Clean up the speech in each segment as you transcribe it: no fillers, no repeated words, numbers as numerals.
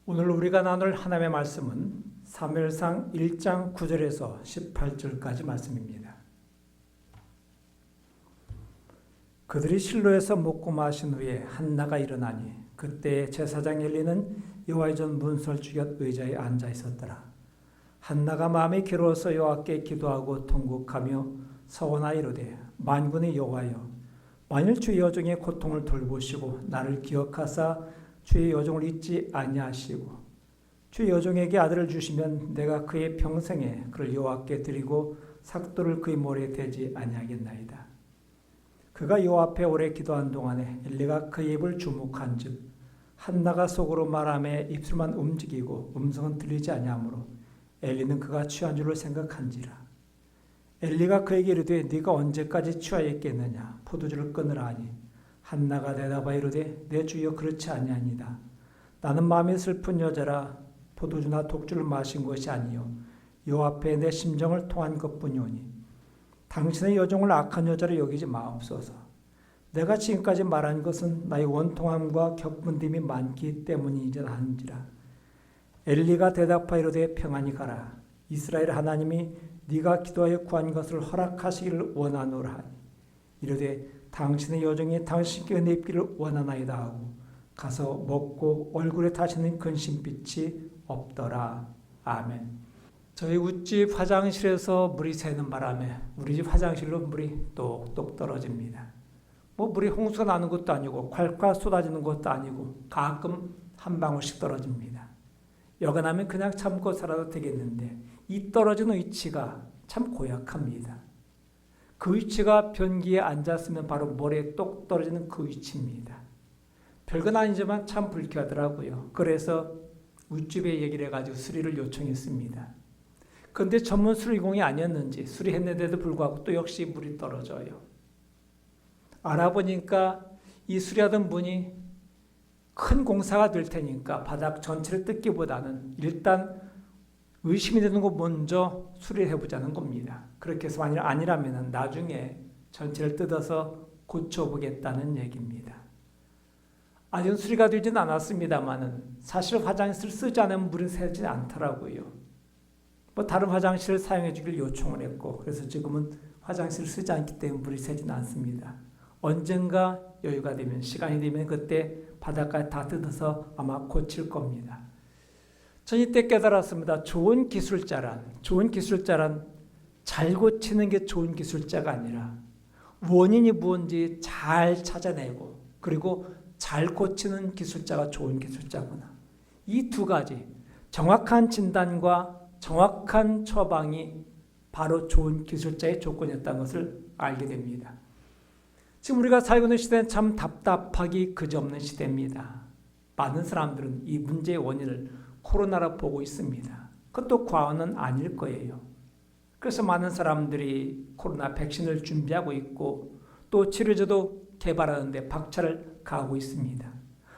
오늘 우리가 나눌 하나님의 말씀은 사무엘상 1장 9절에서 18절까지 말씀입니다. 그들이 실로에서 먹고 마신 후에 한나가 일어나니 그때 제사장 엘리는 여호와의 전 문설 주곁 의자에 앉아 있었더라. 한나가 마음이 괴로워서 여호와께 기도하고 통곡하며 서원하이로되 만군의 여호와여, 만일 주의 여종의 고통을 돌보시고 나를 기억하사 주의 여종을 잊지 아니하시고 주의 여종에게 아들을 주시면 내가 그의 평생에 그를 여호와께 드리고 삭도를 그의 머리에 대지 아니하겠나이다. 그가 여호와 앞에 오래 기도한 동안에 엘리가 그의 입을 주목한즉 한나가 속으로 말하며 입술만 움직이고 음성은 들리지 아니하므로 엘리는 그가 취한 줄로 생각한지라. 엘리가 그에게 이르되 네가 언제까지 취하여 있겠느냐, 포도주를 끊으라 하니 한나가 대답하여 이르되 내 주여 그렇지 아니하니이다. 나는 마음이 슬픈 여자라 포도주나 독주를 마신 것이 아니요 여호와 앞에 내 심정을 토한 것뿐이오니 당신의 여종을 악한 여자로 여기지 마옵소서. 내가 지금까지 말한 것은 나의 원통함과 격분됨이 많기 때문이니라 한지라. 엘리가 대답하여 이르되 평안히 가라. 이스라엘 하나님이 네가 기도하여 구한 것을 허락하시기를 원하노라 하니 이르되 당신의 여종이 당신께 은혜 입기를 원하나이다 하고 가서 먹고 얼굴에 다시는 근심빛이 없더라. 아멘. 저희 우집 화장실에서 물이 새는 바람에 우리 집 화장실로 물이 똑똑 떨어집니다. 물이 홍수가 나는 것도 아니고 콸콸 쏟아지는 것도 아니고 가끔 한 방울씩 떨어집니다. 여간하면 그냥 참고 살아도 되겠는데 이 떨어지는 위치가 참 고약합니다. 그 위치가 변기에 앉았으면 바로 머리에 똑 떨어지는 그 위치입니다. 별건 아니지만 참 불쾌하더라고요. 그래서 윗집에 얘기를 해가지고 수리를 요청했습니다. 그런데 전문 수리공이 아니었는지 수리했는데도 불구하고 또 역시 물이 떨어져요. 알아보니까 이 수리하던 분이 큰 공사가 될 테니까 바닥 전체를 뜯기보다는 일단 의심이 되는 거 먼저 수리를 해보자는 겁니다. 그렇게 해서 만일 아니라면 나중에 전체를 뜯어서 고쳐보겠다는 얘기입니다. 아직 수리가 되지는 않았습니다만 사실 화장실을 쓰지 않으면 물이 새지 않더라고요. 다른 화장실을 사용해 주길 요청을 했고 그래서 지금은 화장실을 쓰지 않기 때문에 물이 새지는 않습니다. 언젠가 여유가 되면 시간이 되면 그때 바닥까지 다 뜯어서 아마 고칠 겁니다. 전 이때 깨달았습니다. 좋은 기술자란 잘 고치는 게 좋은 기술자가 아니라 원인이 무엇인지 잘 찾아내고 그리고 잘 고치는 기술자가 좋은 기술자구나. 이 두 가지 정확한 진단과 정확한 처방이 바로 좋은 기술자의 조건이었다는 것을 알게 됩니다. 지금 우리가 살고 있는 시대는 참 답답하기 그지없는 시대입니다. 많은 사람들은 이 문제의 원인을 코로나라 보고 있습니다. 그것도 과언은 아닐 거예요. 그래서 많은 사람들이 코로나 백신을 준비하고 있고 또 치료제도 개발하는데 박차를 가하고 있습니다.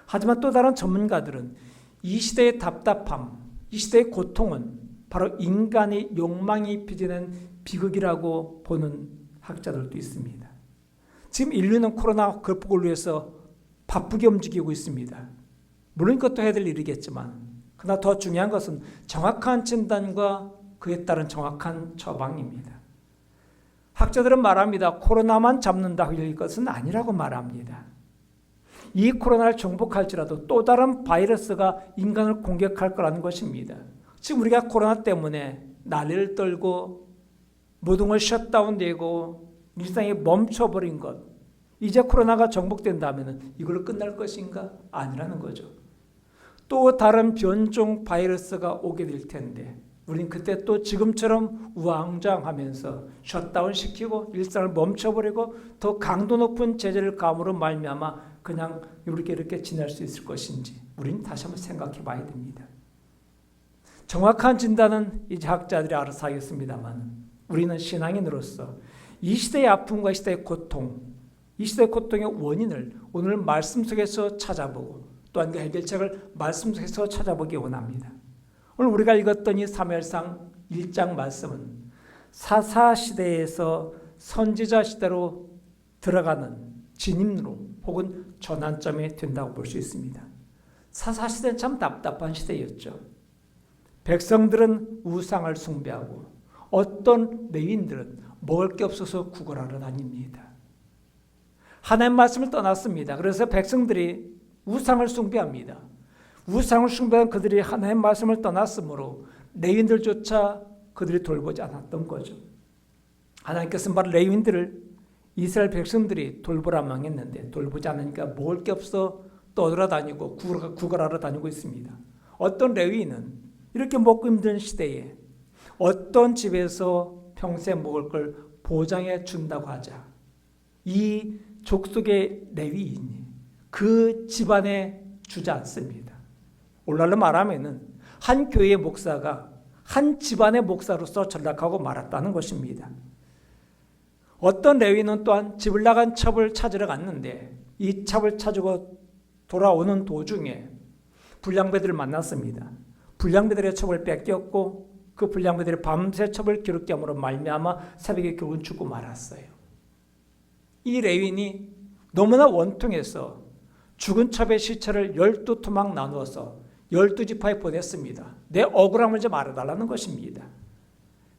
하지만 또 다른 전문가들은 이 시대의 답답함, 이 시대의 고통은 바로 인간의 욕망이 빚어낸 비극이라고 보는 학자들도 있습니다. 지금 인류는 코로나 극복을 위해서 바쁘게 움직이고 있습니다. 물론 그것도 해야 될 일이겠지만 그러나 더 중요한 것은 정확한 진단과 그에 따른 정확한 처방입니다. 학자들은 말합니다. 코로나만 잡는다 할 것은 아니라고 말합니다. 이 코로나를 정복할지라도 또 다른 바이러스가 인간을 공격할 거라는 것입니다. 지금 우리가 코로나 때문에 난리를 떨고 모든 걸 셧다운되고 일상이 멈춰버린 것, 이제 코로나가 정복된다면 이걸로 끝날 것인가? 아니라는 거죠. 또 다른 변종 바이러스가 오게 될 텐데 우린 그때 또 지금처럼 우왕좌왕하면서 셧다운 시키고 일상을 멈춰버리고 더 강도 높은 제재를 감으로 말미암아 그냥 이렇게 지낼 수 있을 것인지 우린 다시 한번 생각해 봐야 됩니다. 정확한 진단은 이제 학자들이 알아서 하겠습니다만 우리는 신앙인으로서 이 시대의 아픔과 이 시대의 고통, 이 시대의 고통의 원인을 오늘 말씀 속에서 찾아보고 또한 그 해결책을 말씀 속에서 찾아보기 원합니다. 오늘 우리가 읽었던 이 사무엘상 1장 말씀은 사사시대에서 선지자 시대로 들어가는 진입로 혹은 전환점이 된다고 볼 수 있습니다. 사사시대는 참 답답한 시대였죠. 백성들은 우상을 숭배하고 어떤 레위인들은 먹을 게 없어서 구걸하러 다닙니다. 하나님 말씀을 떠났습니다. 그래서 백성들이 우상을 숭배합니다. 우상을 숭배한 그들이 하나님 말씀을 떠났으므로 레위인들조차 그들이 돌보지 않았던 거죠. 하나님께서는 바로 레위인들을 이스라엘 백성들이 돌보라 망했는데 돌보지 않으니까 먹을 게 없어 떠돌아다니고 구걸하러 다니고 있습니다. 어떤 레위인은 이렇게 먹고 힘든 시대에 어떤 집에서 평생 먹을 걸 보장해 준다고 하자 이 족속의 레위인이 그 집안에 주지 않습니다. 오늘날로 말하면은 한 교회의 목사가 한 집안의 목사로서 전락하고 말았다는 것입니다. 어떤 레위인은 또한 집을 나간 첩을 찾으러 갔는데 이 첩을 찾고 돌아오는 도중에 불량배들을 만났습니다. 불량배들의 첩을 뺏겼고 그 불량배들이 밤새 첩을 기록게 함으로 말미암아 새벽에 결국은 죽고 말았어요. 이 레위인이 너무나 원통해서 죽은 첩의 시체를 12토막 나누어서 12지파에 보냈습니다. 내 억울함을 좀 알아달라는 것입니다.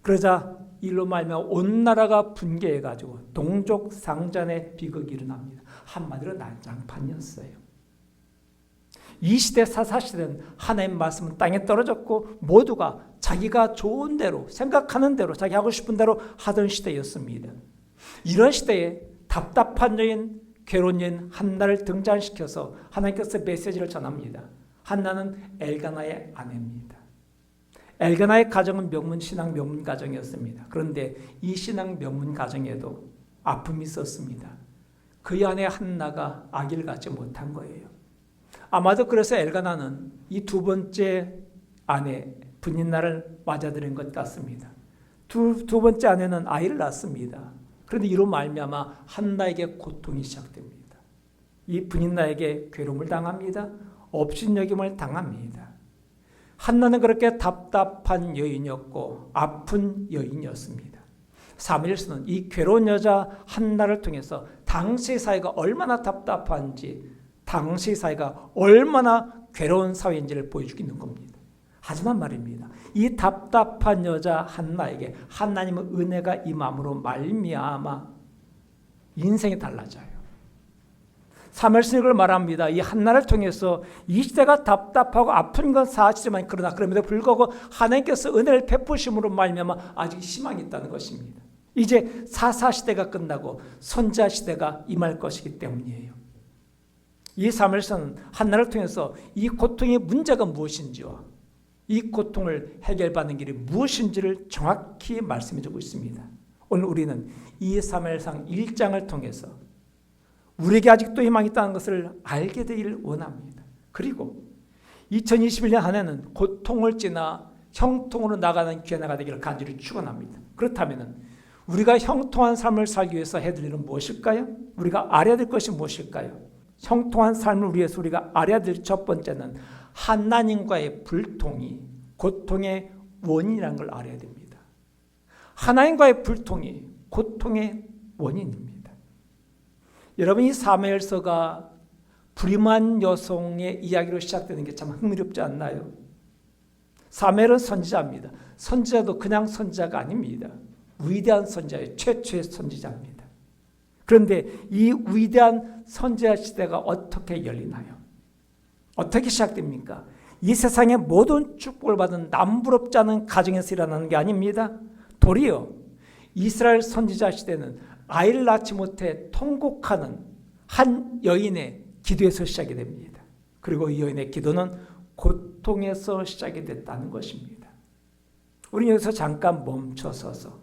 그러자 일로 말미암아 온 나라가 분개해가지고 동족 상잔의 비극이 일어납니다. 한마디로 난장판이었어요. 이 시대 사사시대는 하나님 말씀은 땅에 떨어졌고 모두가 자기가 좋은 대로 생각하는 대로 자기 하고 싶은 대로 하던 시대였습니다. 이런 시대에 답답한 여인, 괴로운 여인 한나를 등장시켜서 하나님께서 메시지를 전합니다. 한나는 엘가나의 아내입니다. 엘가나의 가정은 신앙 명문 가정이었습니다. 그런데 이 신앙 명문 가정에도 아픔이 있었습니다. 그의 아내 한나가 아기를 갖지 못한 거예요. 아마도 그래서 엘가나는 이 두 번째 아내 분인날을 맞아들인 것 같습니다. 두 번째 아내는 아이를 낳습니다. 그런데 이로 말미암아 한나에게 고통이 시작됩니다. 이 분인날에게 괴로움을 당합니다. 업신여김을 당합니다. 한나는 그렇게 답답한 여인이었고 아픈 여인이었습니다. 사무엘서는 이 괴로운 여자 한나를 통해서 당시 사회가 얼마나 답답한지 당시 사회가 얼마나 괴로운 사회인지를 보여주고 있는 겁니다. 하지만 말입니다. 이 답답한 여자 한나에게 하나님의 은혜가 임함으로 말미암아 인생이 달라져요. 사무엘서는 이걸 말합니다. 이 한나를 통해서 이 시대가 답답하고 아픈 건 사실이지만 그러나 그럼에도 불구하고 하나님께서 은혜를 베푸심으로 말미암아 아직 희망이 있다는 것입니다. 이제 사사시대가 끝나고 선지자시대가 임할 것이기 때문이에요. 이 사무엘서는 한나를 통해서 이 고통의 문제가 무엇인지와 이 고통을 해결받는 길이 무엇인지를 정확히 말씀해주고 있습니다. 오늘 우리는 이 사무엘상 1장을 통해서 우리에게 아직도 희망이 있다는 것을 알게 되기를 원합니다. 그리고 2021년 한 해는 고통을 지나 형통으로 나가는 귀한 해가 되기를 간절히 축원합니다. 그렇다면 우리가 형통한 삶을 살기 위해서 해야 될 일은 무엇일까요? 우리가 알아야 될 것이 무엇일까요? 형통한 삶을 위해서 우리가 알아야 될 첫 번째는 하나님과의 불통이 고통의 원인이라는 걸 알아야 됩니다. 하나님과의 불통이 고통의 원인입니다. 여러분, 이 사무엘서가 불임한 여성의 이야기로 시작되는 게 참 흥미롭지 않나요? 사무엘은 선지자입니다. 선지자도 그냥 선지자가 아닙니다. 위대한 선지자예요. 최초의 선지자입니다. 그런데 이 위대한 선지자 시대가 어떻게 열리나요? 어떻게 시작됩니까? 이 세상의 모든 축복을 받은 남부럽지 않은 가정에서 일어나는 게 아닙니다. 도리어 이스라엘 선지자 시대는 아이를 낳지 못해 통곡하는 한 여인의 기도에서 시작이 됩니다. 그리고 이 여인의 기도는 고통에서 시작이 됐다는 것입니다. 우리는 여기서 잠깐 멈춰서서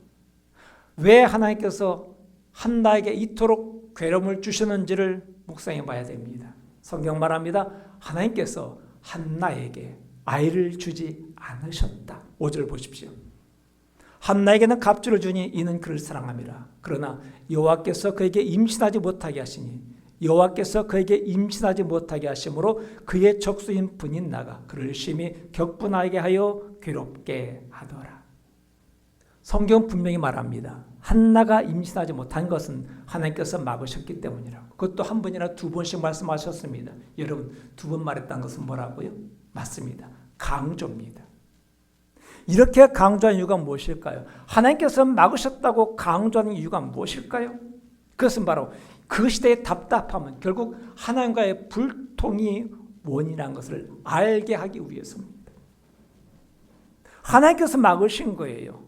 왜 하나님께서 한나에게 이토록 괴로움을 주시는지를 묵상해 봐야 됩니다. 성경 말합니다. 하나님께서 한나에게 아이를 주지 않으셨다. 5절 보십시오. 한나에게는 갑주를 주니 이는 그를 사랑함이라. 그러나 여호와께서 그에게 임신하지 못하게 하시니 여호와께서 그에게 임신하지 못하게 하심으로 그의 적수인 분인나가 그를 심히 격분하게 하여 괴롭게 하더라. 성경 분명히 말합니다. 한나가 임신하지 못한 것은 하나님께서 막으셨기 때문이라고. 그것도 한 번이나 두 번씩 말씀하셨습니다. 여러분, 두 번 말했다는 것은 뭐라고요? 맞습니다. 강조입니다. 이렇게 강조한 이유가 무엇일까요? 하나님께서 막으셨다고 강조하는 이유가 무엇일까요? 그것은 바로 그 시대의 답답함은 결국 하나님과의 불통이 원인이라는 것을 알게 하기 위해서입니다. 하나님께서 막으신 거예요.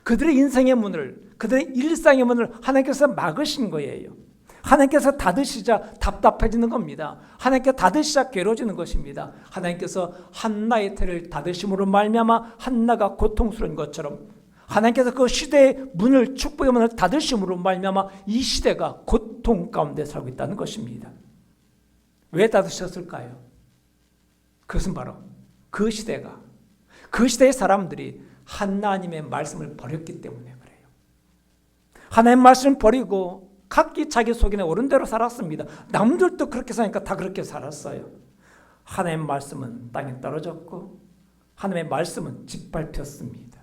그들의 인생의 문을, 그들의 일상의 문을 하나님께서 막으신 거예요. 하나님께서 닫으시자 답답해지는 겁니다. 하나님께서 닫으시자 괴로워지는 것입니다. 하나님께서 한나의 태를 닫으심으로 말미암아 한나가 고통스러운 것처럼 하나님께서 그 시대의 문을, 축복의 문을 닫으심으로 말미암아 이 시대가 고통 가운데 살고 있다는 것입니다. 왜 닫으셨을까요? 그것은 바로 그 시대가, 그 시대의 사람들이 하나님의 말씀을 버렸기 때문에 그래요. 하나님의 말씀을 버리고 각기 자기 속에 옳은 대로 살았습니다. 남들도 그렇게 사니까 다 그렇게 살았어요. 하나님의 말씀은 땅에 떨어졌고 하나님의 말씀은 짓밟혔습니다.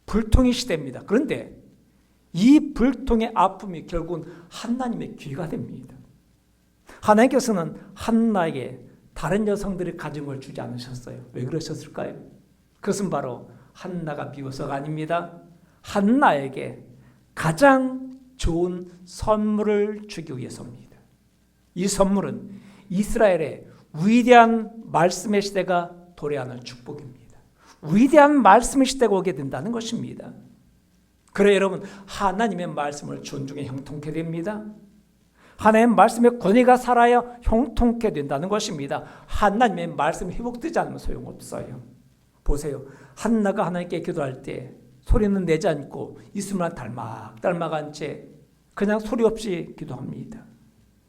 불통의 시대입니다. 그런데 이 불통의 아픔이 결국은 하나님의 귀가 됩니다. 하나님께서는 한나에게 다른 여성들이 가진 걸 주지 않으셨어요. 왜 그러셨을까요? 그것은 바로 한나가 미워서가 아닙니다. 한나에게 가장 좋은 선물을 주기 위해서입니다. 이 선물은 이스라엘의 위대한 말씀의 시대가 도래하는 축복입니다. 위대한 말씀의 시대가 오게 된다는 것입니다. 그래 여러분, 하나님의 말씀을 존중해 형통케 됩니다. 하나님의 말씀의 권위가 살아야 형통케 된다는 것입니다. 하나님의 말씀이 회복되지 않으면 소용없어요. 보세요. 한나가 하나님께 기도할 때 소리는 내지 않고 있으면 닮아간 채 그냥 소리 없이 기도합니다.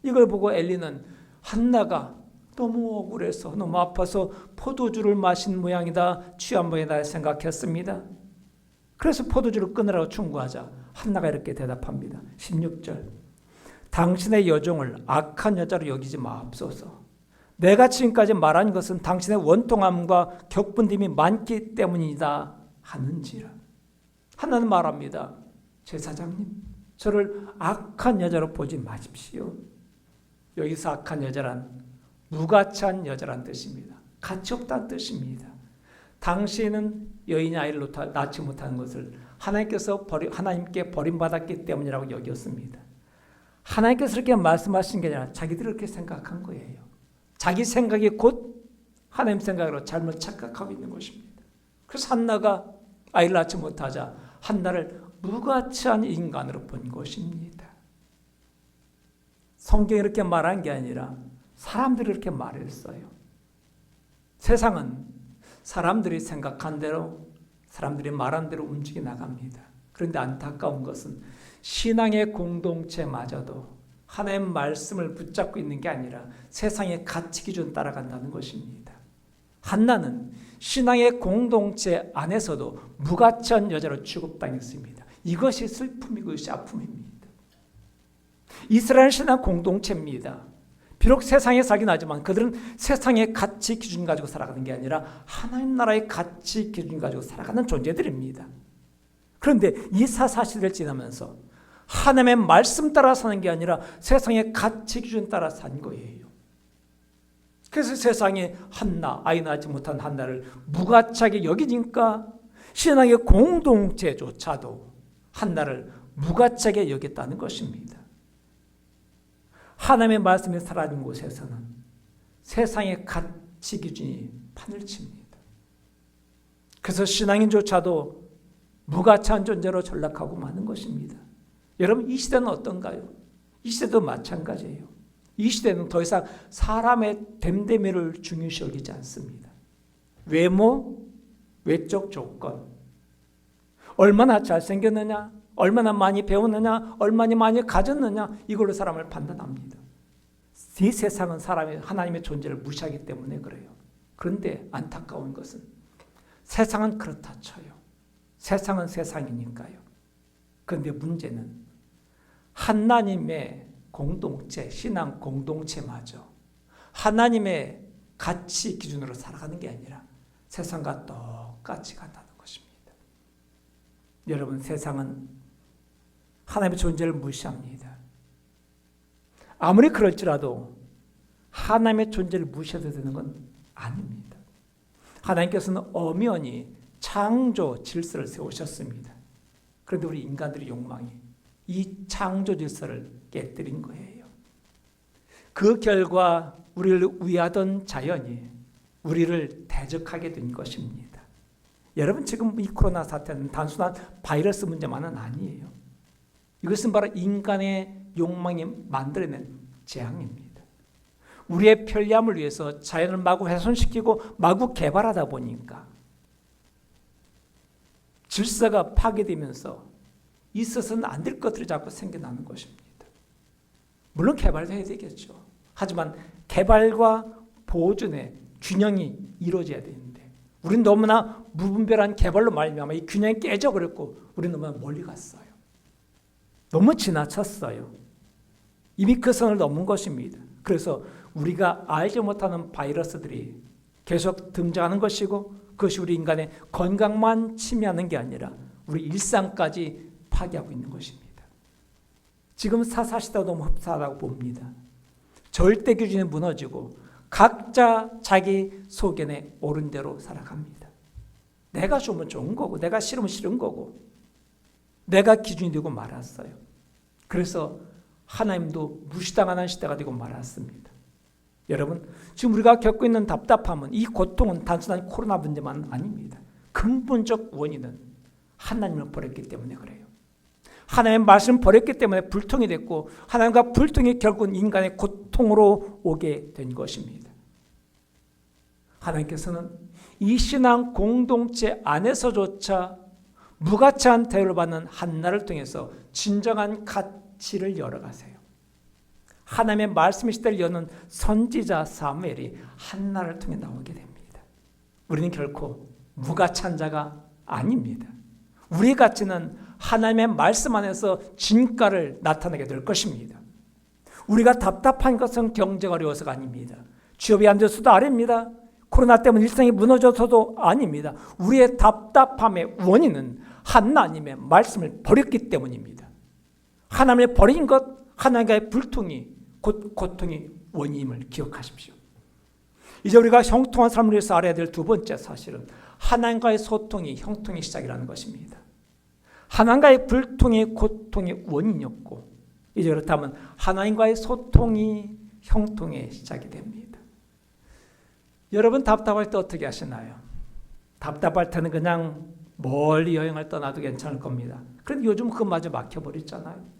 이걸 보고 엘리는 한나가 너무 억울해서 너무 아파서 포도주를 마신 모양이다, 취한 모양이다 생각했습니다. 그래서 포도주를 끊으라고 충고하자 한나가 이렇게 대답합니다. 16절, 당신의 여종을 악한 여자로 여기지 마옵소서. 내가 지금까지 말한 것은 당신의 원통함과 격분됨이 많기 때문이다 하는지라. 하나는 말합니다. 제사장님, 저를 악한 여자로 보지 마십시오. 여기서 악한 여자란 무가치한 여자란 뜻입니다. 가치 없다는 뜻입니다. 당신은 여인이 아이를 낳지 못한 것을 하나님께 버림받았기 때문이라고 여겼습니다. 하나님께서 이렇게 말씀하신 게 아니라 자기들이 그렇게 생각한 거예요. 자기 생각이 곧 하나님 생각으로 잘못 착각하고 있는 것입니다. 그래서 한나가 아이를 낳지 못하자 한나를 무가치한 인간으로 본 것입니다. 성경이 이렇게 말한 게 아니라 사람들이 이렇게 말했어요. 세상은 사람들이 생각한 대로, 사람들이 말한 대로 움직여 나갑니다. 그런데 안타까운 것은 신앙의 공동체마저도 하나님의 말씀을 붙잡고 있는 게 아니라 세상의 가치 기준 따라간다는 것입니다. 한나는 신앙의 공동체 안에서도 무가치한 여자로 취급당했습니다. 이것이 슬픔이고 이것이 아픔입니다. 이스라엘 신앙 공동체입니다. 비록 세상에 살긴 하지만 그들은 세상의 가치 기준 가지고 살아가는 게 아니라 하나님 나라의 가치 기준 가지고 살아가는 존재들입니다. 그런데 이 사사시대를 지나면서 하나님의 말씀 따라 사는 게 아니라 세상의 가치 기준 따라 산 거예요. 그래서 세상에 한나, 아이 낳지 못한 한나를 무가치하게 여기니까 신앙의 공동체조차도 한나를 무가치하게 여겼다는 것입니다. 하나님의 말씀이 사라진 곳에서는 세상의 가치 기준이 판을 칩니다. 그래서 신앙인조차도 무가치한 존재로 전락하고 마는 것입니다. 여러분, 이 시대는 어떤가요? 이 시대도 마찬가지예요. 이 시대는 더 이상 사람의 됨됨이를 중요시 여기지 않습니다. 외모, 외적 조건, 얼마나 잘생겼느냐, 얼마나 많이 배웠느냐, 얼마나 많이 가졌느냐, 이걸로 사람을 판단합니다. 이 세상은 사람이 하나님의 존재를 무시하기 때문에 그래요. 그런데 안타까운 것은 세상은 그렇다 쳐요. 세상은 세상이니까요. 그런데 문제는 하나님의 공동체, 신앙 공동체마저 하나님의 가치 기준으로 살아가는 게 아니라 세상과 똑같이 간다는 것입니다. 여러분, 세상은 하나님의 존재를 무시합니다. 아무리 그럴지라도 하나님의 존재를 무시해도 되는 건 아닙니다. 하나님께서는 엄연히 창조 질서를 세우셨습니다. 그런데 우리 인간들의 욕망이 이 창조 질서를 깨뜨린 거예요. 그 결과 우리를 위하던 자연이 우리를 대적하게 된 것입니다. 여러분, 지금 이 코로나 사태는 단순한 바이러스 문제만은 아니에요. 이것은 바로 인간의 욕망이 만들어낸 재앙입니다. 우리의 편리함을 위해서 자연을 마구 훼손시키고 마구 개발하다 보니까 질서가 파괴되면서 있어서는 안 될 것들이 자꾸 생겨나는 것입니다. 물론 개발도 해야 되겠죠. 하지만 개발과 보존의 균형이 이루어져야 되는데 우리는 너무나 무분별한 개발로 말미암아 이 균형이 깨져버렸고 우리는 너무나 멀리 갔어요. 너무 지나쳤어요. 이미 그 선을 넘은 것입니다. 그래서 우리가 알지 못하는 바이러스들이 계속 등장하는 것이고 그것이 우리 인간의 건강만 침해하는 게 아니라 우리 일상까지 파괴하고 있는 것입니다. 지금 사사시대가 너무 흡사하다고 봅니다. 절대 기준이 무너지고 각자 자기 소견에 옳은 대로 살아갑니다. 내가 좋으면 좋은 거고 내가 싫으면 싫은 거고 내가 기준이 되고 말았어요. 그래서 하나님도 무시당하는 시대가 되고 말았습니다. 여러분, 지금 우리가 겪고 있는 답답함은 이 고통은 단순한 코로나 문제만 아닙니다. 근본적 원인은 하나님을 버렸기 때문에 그래요. 하나님의 말씀을 버렸기 때문에 불통이 됐고 하나님과 불통이 결국은 인간의 고통으로 오게 된 것입니다. 하나님께서는 이 신앙 공동체 안에서조차 무가치한 대우를 받는 한나를 통해서 진정한 가치를 열어가세요. 하나님의 말씀의 시대를 여는 선지자 사무엘이 한나를 통해 나오게 됩니다. 우리는 결코 무가치한 자가 아닙니다. 우리의 가치는 하나님의 말씀 안에서 진가를 나타내게 될 것입니다. 우리가 답답한 것은 경제가 어려워서가 아닙니다. 취업이 안 돼서도 아닙니다. 코로나 때문에 일상이 무너져서도 아닙니다. 우리의 답답함의 원인은 하나님의 말씀을 버렸기 때문입니다. 하나님을 버린 것, 하나님과의 불통이 곧 고통의 원인임을 기억하십시오. 이제 우리가 형통한 삶을 위해서 알아야 될 두 번째 사실은 하나님과의 소통이 형통의 시작이라는 것입니다. 하나님과의 불통이 고통의 원인이었고 이제 그렇다면 하나님과의 소통이 형통의 시작이 됩니다. 여러분 답답할 때 어떻게 하시나요? 답답할 때는 그냥 멀리 여행을 떠나도 괜찮을 겁니다. 그런데 요즘 그것마저 막혀버렸잖아요.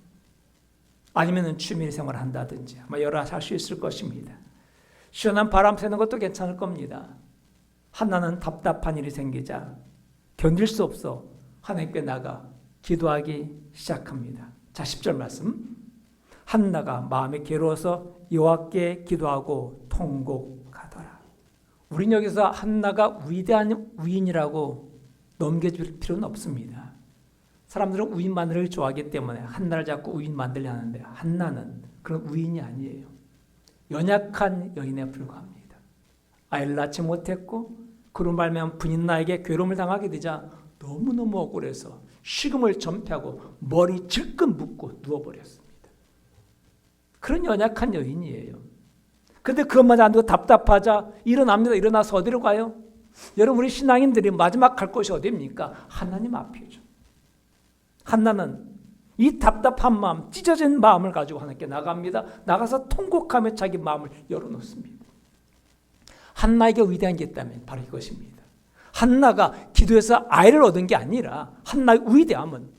아니면 취미생활을 한다든지 아마 여러 가지 할 수 있을 것입니다. 시원한 바람 쐬는 것도 괜찮을 겁니다. 한나는 답답한 일이 생기자 견딜 수 없어 하나님께 나가 기도하기 시작합니다. 자, 10절 말씀. 한나가 마음이 괴로워서 여호와께 기도하고 통곡하더라. 우린 여기서 한나가 위대한 위인이라고 넘겨줄 필요는 없습니다. 사람들은 우인 마늘을 좋아하기 때문에 한나를 자꾸 우인 만들려 하는데 한나는 그런 우인이 아니에요. 연약한 여인에 불과합니다. 아이를 낳지 못했고 그로 말미암아 부인 나에게 괴로움을 당하게 되자 너무너무 억울해서 식음을 전폐하고 머리 질끈 묶고 누워버렸습니다. 그런 연약한 여인이에요. 그런데 그것만 안 되고 답답하자 일어납니다. 일어나서 어디로 가요? 여러분, 우리 신앙인들이 마지막 갈 곳이 어디입니까? 하나님 앞이죠. 한나는 이 답답한 마음, 찢어진 마음을 가지고 하나님께 나갑니다. 나가서 통곡하며 자기 마음을 열어놓습니다. 한나에게 위대한 게 있다면 바로 이것입니다. 한나가 기도해서 아이를 얻은 게 아니라 한나의 위대함은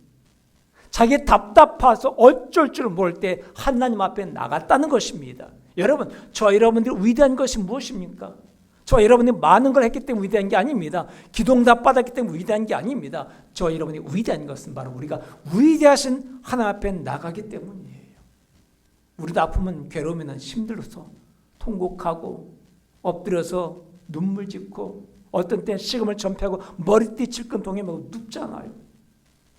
자기 답답해서 어쩔 줄 모를 때 하나님 앞에 나갔다는 것입니다. 여러분, 저와 여러분들이 위대한 것이 무엇입니까? 저와 여러분이 많은 걸 했기 때문에 위대한 게 아닙니다. 기도응답 받았기 때문에 위대한 게 아닙니다. 저와 여러분이 위대한 것은 바로 우리가 위대하신 하나님 앞에 나가기 때문이에요. 우리도 아프면 괴로우면 힘들어서 통곡하고 엎드려서 눈물 짓고 어떤 때는 식음을 전폐하고 머리띠 질끈 동해먹고 눕잖아요.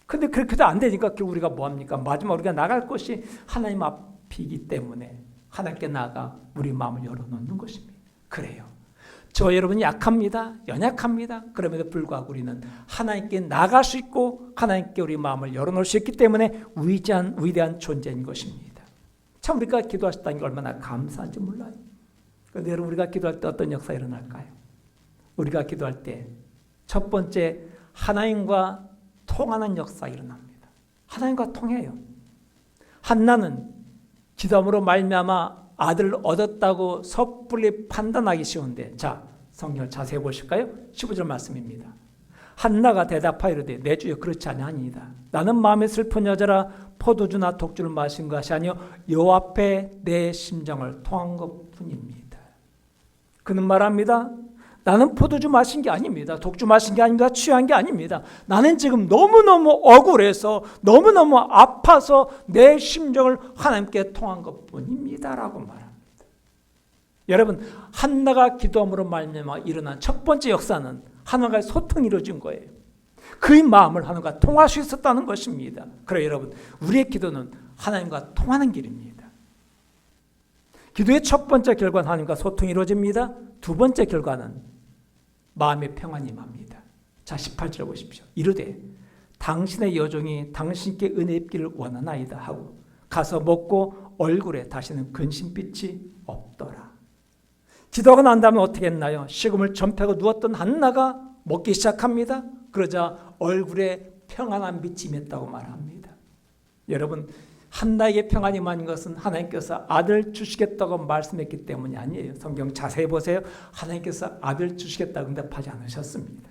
근데 그렇게도 안 되니까 우리가 뭐합니까? 마지막 우리가 나갈 곳이 하나님 앞이기 때문에 하나님께 나가 우리 마음을 열어놓는 것입니다. 그래요. 저 여러분 약합니다. 연약합니다. 그럼에도 불구하고 우리는 하나님께 나갈 수 있고 하나님께 우리 마음을 열어놓을 수 있기 때문에 위대한 존재인 것입니다. 참 우리가 기도하셨다는 게 얼마나 감사한지 몰라요. 그런데 여러분 우리가 기도할 때 어떤 역사가 일어날까요? 우리가 기도할 때 첫 번째 하나님과 통하는 역사가 일어납니다. 하나님과 통해요. 한나는 기도함으로 말미암아 아들을 얻었다고 섣불리 판단하기 쉬운데 자 성경을 자세히 보실까요? 15절 말씀입니다. 한나가 대답하이르되 내 주여 그렇지 아니하니이다. 나는 마음에 슬픈 여자라 포도주나 독주를 마신 것이 아니요 여호와 앞에 내 심정을 토한 것뿐입니다. 그는 말합니다. 나는 포도주 마신 게 아닙니다. 독주 마신 게 아닙니다. 취한 게 아닙니다. 나는 지금 너무너무 억울해서 너무너무 아파서 내 심정을 하나님께 통한 것뿐입니다. 라고 말합니다. 여러분 한나가 기도함으로 말미암아 일어난 첫 번째 역사는 하나님과의 소통이 이루어진 거예요. 그의 마음을 하나님과 통할 수 있었다는 것입니다. 그래 여러분 우리의 기도는 하나님과 통하는 길입니다. 기도의 첫 번째 결과는 하나님과 소통이 이루어집니다. 두 번째 결과는 마음의 평안이 임합니다. 자 18절 보십시오. 이르되 당신의 여종이 당신께 은혜 입기를 원하나이다 하고 가서 먹고 얼굴에 다시는 근심빛이 없더라. 기도가 난 다음에 어떻게 했나요? 식음을 전폐하고 누웠던 한나가 먹기 시작합니다. 그러자 얼굴에 평안한 빛이 임했다고 말합니다. 여러분 한나에게 평안이 임한 것은 하나님께서 아들 주시겠다고 말씀했기 때문이 아니에요. 성경 자세히 보세요. 하나님께서 아들 주시겠다고 응답하지 않으셨습니다.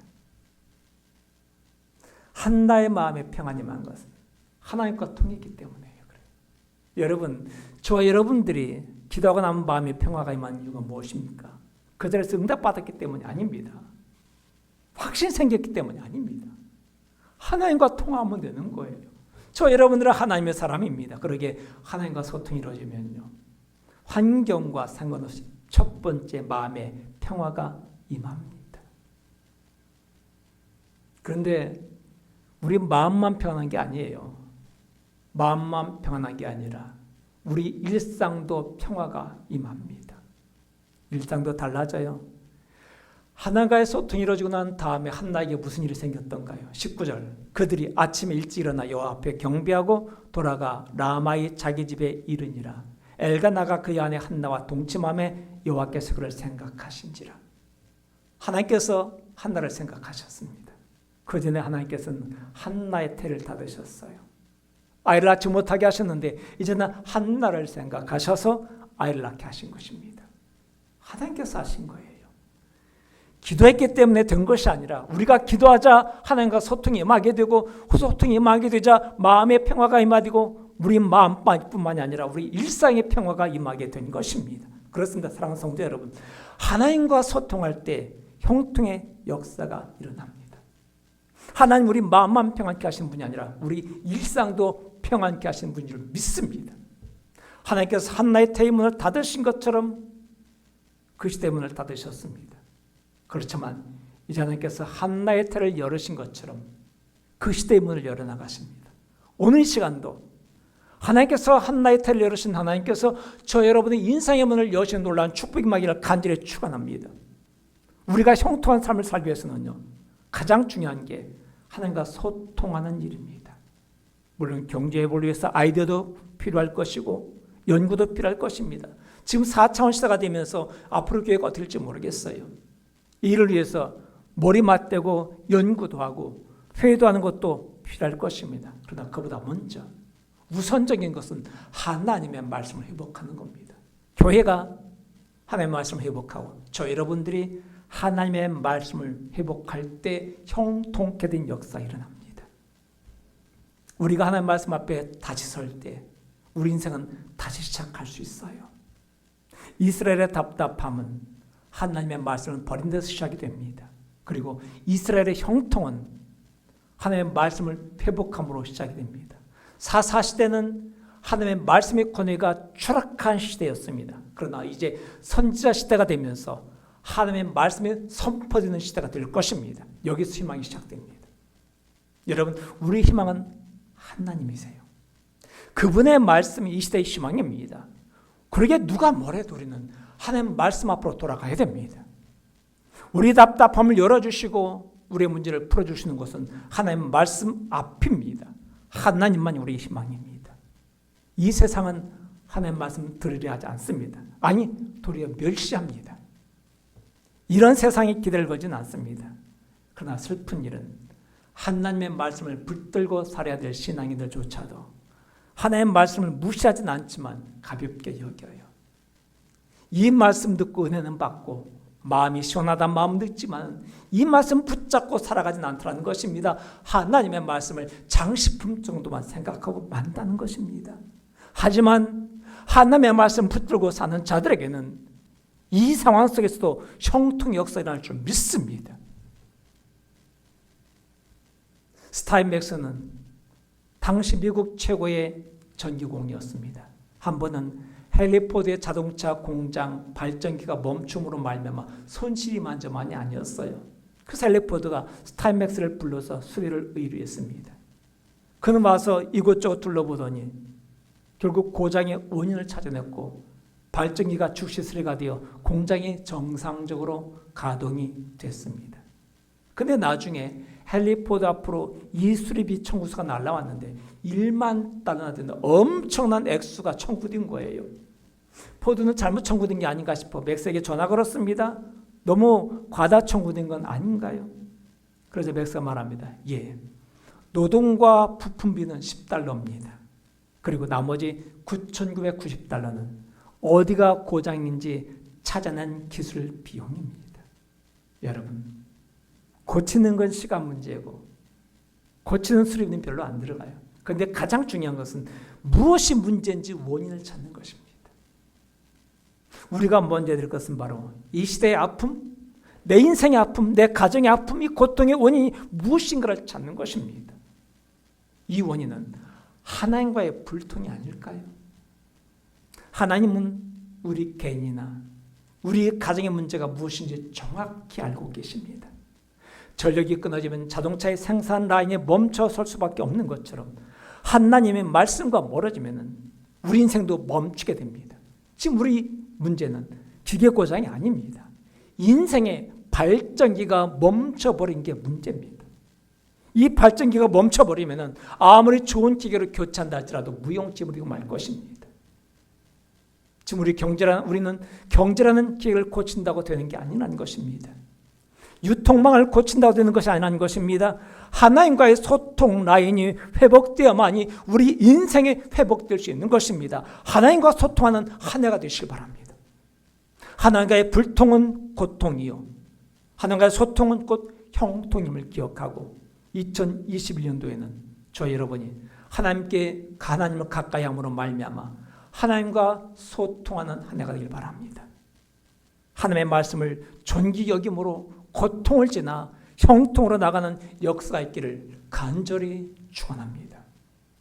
한나의 마음에 평안이 임한 것은 하나님과 통했기 때문이에요. 여러분 저와 여러분들이 기도하고 나면 마음에 평화가 임한 이유가 무엇입니까? 그 자리에서 응답받았기 때문이 아닙니다. 확신 생겼기 때문이 아닙니다. 하나님과 통하면 되는 거예요. 저 여러분들은 하나님의 사람입니다. 그러기에 하나님과 소통이 이루어지면요. 환경과 상관없이 첫 번째 마음의 평화가 임합니다. 그런데 우리 마음만 평안한 게 아니에요. 마음만 평안한 게 아니라 우리 일상도 평화가 임합니다. 일상도 달라져요. 하나님과의 소통이 이루어지고 난 다음에 한나에게 무슨 일이 생겼던가요? 19절 그들이 아침에 일찍 일어나 여호와 앞에 경배하고 돌아가 라마의 자기 집에 이르니라. 엘가나가 그의 아내 한나와 동침함에 여호와께서 그를 생각하신지라. 하나님께서 한나를 생각하셨습니다. 그 전에 하나님께서는 한나의 태를 닫으셨어요. 아이를 낳지 못하게 하셨는데 이제는 한나를 생각하셔서 아이를 낳게 하신 것입니다. 하나님께서 하신 거예요. 기도했기 때문에 된 것이 아니라 우리가 기도하자 하나님과 소통이 임하게 되고 소통이 임하게 되자 마음의 평화가 임하고 우리 마음뿐만이 아니라 우리 일상의 평화가 임하게 된 것입니다. 그렇습니다. 사랑하는 성도 여러분, 하나님과 소통할 때 형통의 역사가 일어납니다. 하나님 우리 마음만 평안케 하시는 분이 아니라 우리 일상도 평안케 하시는 분인 줄 믿습니다. 하나님께서 한나의 태의 문을 닫으신 것처럼 그 시대의 문을 닫으셨습니다. 그렇지만 이제 하나님께서 한나의 태를 열으신 것처럼 그 시대의 문을 열어나가십니다. 오늘 이 시간도 하나님께서 한나의 태를 열으신 하나님께서 저 여러분의 인생의 문을 여시는 놀라운 축복이 임하기를 간절히 축원합니다. 우리가 형통한 삶을 살기 위해서는요, 가장 중요한 게 하나님과 소통하는 일입니다. 물론 경제회복을 위해서 아이디어도 필요할 것이고 연구도 필요할 것입니다. 지금 4차원 시대가 되면서 앞으로 교회가 어떻게 될지 모르겠어요. 이를 위해서 머리 맞대고 연구도 하고 회의도 하는 것도 필요할 것입니다. 그러나 그보다 먼저 우선적인 것은 하나님의 말씀을 회복하는 겁니다. 교회가 하나님의 말씀을 회복하고 저 여러분들이 하나님의 말씀을 회복할 때 형통케 된 역사가 일어납니다. 우리가 하나님의 말씀 앞에 다시 설 때 우리 인생은 다시 시작할 수 있어요. 이스라엘의 답답함은 하나님의 말씀을 버린 데서 시작이 됩니다. 그리고 이스라엘의 형통은 하나님의 말씀을 회복함으로 시작이 됩니다. 사사시대는 하나님의 말씀의 권위가 추락한 시대였습니다. 그러나 이제 선지자 시대가 되면서 하나님의 말씀이 선포되는 시대가 될 것입니다. 여기서 희망이 시작됩니다. 여러분, 우리 희망은 하나님이세요. 그분의 말씀이 이 시대의 희망입니다. 그러게 누가 뭐래도 우리는 하나님 말씀 앞으로 돌아가야 됩니다. 우리 답답함을 열어주시고 우리의 문제를 풀어주시는 것은 하나님 말씀 앞입니다. 하나님만이 우리의 희망입니다. 이 세상은 하나님 말씀 들으려 하지 않습니다. 아니, 도리어 멸시합니다. 이런 세상이 기대를 걸지는 않습니다. 그러나 슬픈 일은 하나님의 말씀을 붙들고 살아야 될 신앙인들조차도 하나님의 말씀을 무시하진 않지만 가볍게 여겨요. 이 말씀 듣고 은혜는 받고 마음이 시원하다는 마음도 있지만 이 말씀 붙잡고 살아가진 않더라는 것입니다. 하나님의 말씀을 장식품 정도만 생각하고 만다는 것입니다. 하지만 하나님의 말씀 붙들고 사는 자들에게는 이 상황 속에서도 형통의 역사가 일어날 줄 믿습니다. 스타인백스는 당시 미국 최고의 전기공이었습니다. 한 번은 헨리 포드의 자동차 공장 발전기가 멈춤으로 말미암아 손실이 만저만이 아니었어요. 그래서 헨리 포드가 스타인백스를 불러서 수리를 의뢰했습니다. 그는 와서 이곳저곳 둘러보더니 결국 고장의 원인을 찾아냈고 발전기가 즉시 수리가 되어 공장이 정상적으로 가동이 됐습니다. 근데 나중에 헨리 포드 앞으로 이 수리비 청구서가 날라왔는데 1만 달러나 되는 엄청난 액수가 청구된 거예요. 포드는 잘못 청구된 게 아닌가 싶어 맥스에게 전화 걸었습니다. 너무 과다 청구된 건 아닌가요? 그래서 맥스가 말합니다. 예, 노동과 부품비는 10달러입니다. 그리고 나머지 9,990달러는 어디가 고장인지 찾아낸 기술 비용입니다. 여러분, 고치는 건 시간 문제고 고치는 수리비는 별로 안 들어가요. 그런데 가장 중요한 것은 무엇이 문제인지 원인을 찾는 것입니다. 우리가 먼저 해야 될 것은 바로 이 시대의 아픔, 내 인생의 아픔, 내 가정의 아픔, 이 고통의 원인이 무엇인가를 찾는 것입니다. 이 원인은 하나님과의 불통이 아닐까요? 하나님은 우리 개인이나 우리 가정의 문제가 무엇인지 정확히 알고 계십니다. 전력이 끊어지면 자동차의 생산 라인에 멈춰설 수밖에 없는 것처럼 하나님의 말씀과 멀어지면 우리 인생도 멈추게 됩니다. 지금 우리 문제는 기계 고장이 아닙니다. 인생의 발전기가 멈춰버린 게 문제입니다. 이 발전기가 멈춰버리면 아무리 좋은 기계로 교체한다 할지라도 무용지물이고 말 것입니다. 지금 우리는 경제라는 기계를 고친다고 되는 게 아니라는 것입니다. 유통망을 고친다고 되는 것이 아니라는 것입니다. 하나님과의 소통 라인이 회복되어야만이 우리 인생이 회복될 수 있는 것입니다. 하나님과 소통하는 한 해가 되시길 바랍니다. 하나님과의 불통은 고통이요, 하나님과의 소통은 곧 형통임을 기억하고 2021년도에는 저 여러분이 하나님을 가까이 함으로 말미암아 하나님과 소통하는 한 해가 되길 바랍니다. 하나님의 말씀을 존귀 여김으로 고통을 지나 형통으로 나가는 역사가 있기를 간절히 축원합니다.